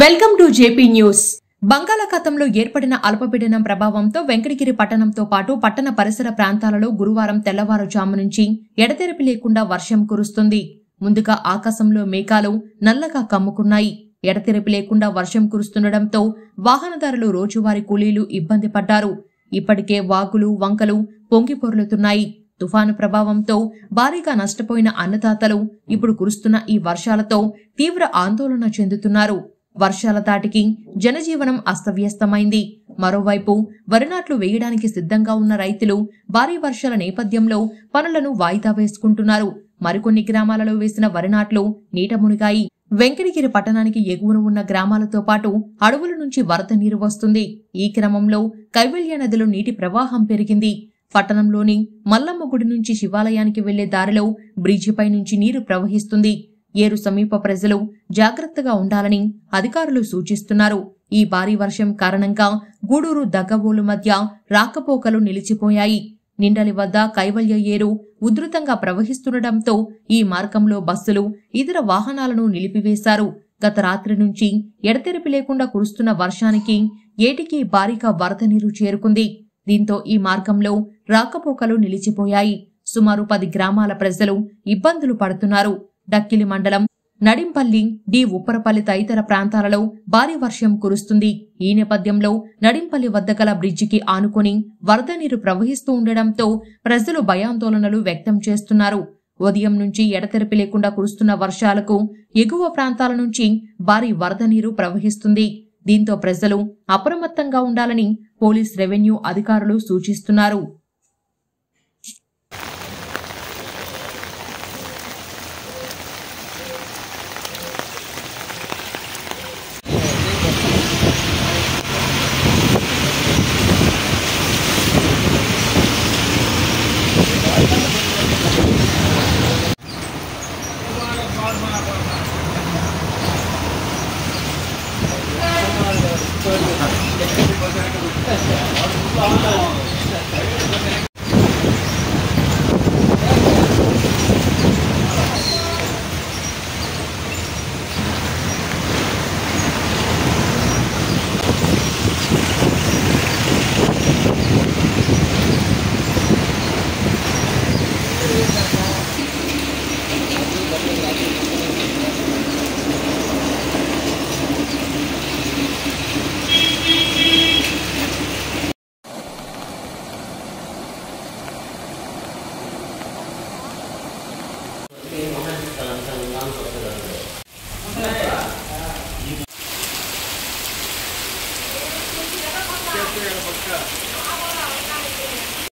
Welcome to JP news. బంగాళాఖాతంలో ఏర్పడిన అల్పపీడనం ప్రభావంతో వెంకటగిరి పట్టణంతో పాటు పట్టణ పరిసర ప్రాంతాలలో గురువారం తెల్లవారుజాము నుంచి ఎడతెరిపి లేకుండా వర్షం కురుస్తుంది. ముందుగా ఆకాశంలో మేఘాలు నల్లగా కమ్ముకున్నాయి. ఎడతెరిపి లేకుండా వర్షం కురుస్తుండటంతో వాహనదారులు, రోజువారీ కూలీలు ఇబ్బంది పడ్డారు. ఇప్పటికే వాగులు, వంకలు పొంగిపొర్లుతున్నాయి. తుఫాను ప్రభావంతో భారీగా నష్టపోయిన అన్నదాతలు ఇప్పుడు కురుస్తున్న ఈ వర్షాలతో తీవ్ర ఆందోళన చెందుతున్నారు. వర్షాల తాటికి జనజీవనం అస్తవ్యస్తమైంది. మరోవైపు వరి నాట్లు వేయడానికి సిద్ధంగా ఉన్న రైతులు భారీ వర్షాల నేపథ్యంలో పనులను వాయిదా వేసుకుంటున్నారు. మరికొన్ని గ్రామాలలో వేసిన వరి నాట్లు నీట మునిగాయి. వెంకటగిరి పట్టణానికి ఎగువన ఉన్న గ్రామాలతో పాటు అడవుల నుంచి వరద నీరు వస్తుంది. ఈ క్రమంలో కైవల్య నదిలో నీటి ప్రవాహం పెరిగింది. పట్టణంలోని మల్లమ్మ గుడి నుంచి శివాలయానికి వెళ్లే దారిలో బ్రిడ్జిపై నుంచి నీరు ప్రవహిస్తుంది. ఏరు సమీప ప్రజలు జాగ్రత్తగా ఉండాలని అధికారులు సూచిస్తున్నారు. ఈ భారీ వర్షం కారణంగా గూడూరు, దగ్గవోలు మధ్య రాకపోకలు నిలిచిపోయాయి. నిండలి వద్ద కైవల్య ఏరు ఉధృతంగా ప్రవహిస్తుండటంతో ఈ మార్గంలో బస్సులు, ఇతర వాహనాలను నిలిపివేశారు. గత రాత్రి నుంచి ఎడతెరిపి లేకుండా కురుస్తున్న వర్షానికి ఏటికి భారీగా వరద నీరు చేరుకుంది. దీంతో ఈ మార్గంలో రాకపోకలు నిలిచిపోయాయి. సుమారు 10 గ్రామాల ప్రజలు ఇబ్బందులు పడుతున్నారు. డక్కిలి మండలం, నడింపల్లి, డి ఉప్పరపల్లి తదితర ప్రాంతాలలో భారీ వర్షం కురుస్తుంది. ఈ నేపథ్యంలో నడింపల్లి వద్ద గల బ్రిడ్జికి ఆనుకొని వరద నీరు ప్రవహిస్తూ ఉండడంతో ప్రజలు భయాందోళనలు వ్యక్తం చేస్తున్నారు. ఉదయం నుంచి ఎడతెరిపి లేకుండా కురుస్తున్న వర్షాలకు ఎగువ ప్రాంతాల నుంచి భారీ వరద నీరు ప్రవహిస్తుంది. దీంతో ప్రజలు అప్రమత్తంగా ఉండాలని పోలీస్, రెవెన్యూ అధికారులు సూచిస్తున్నారు. Gracias.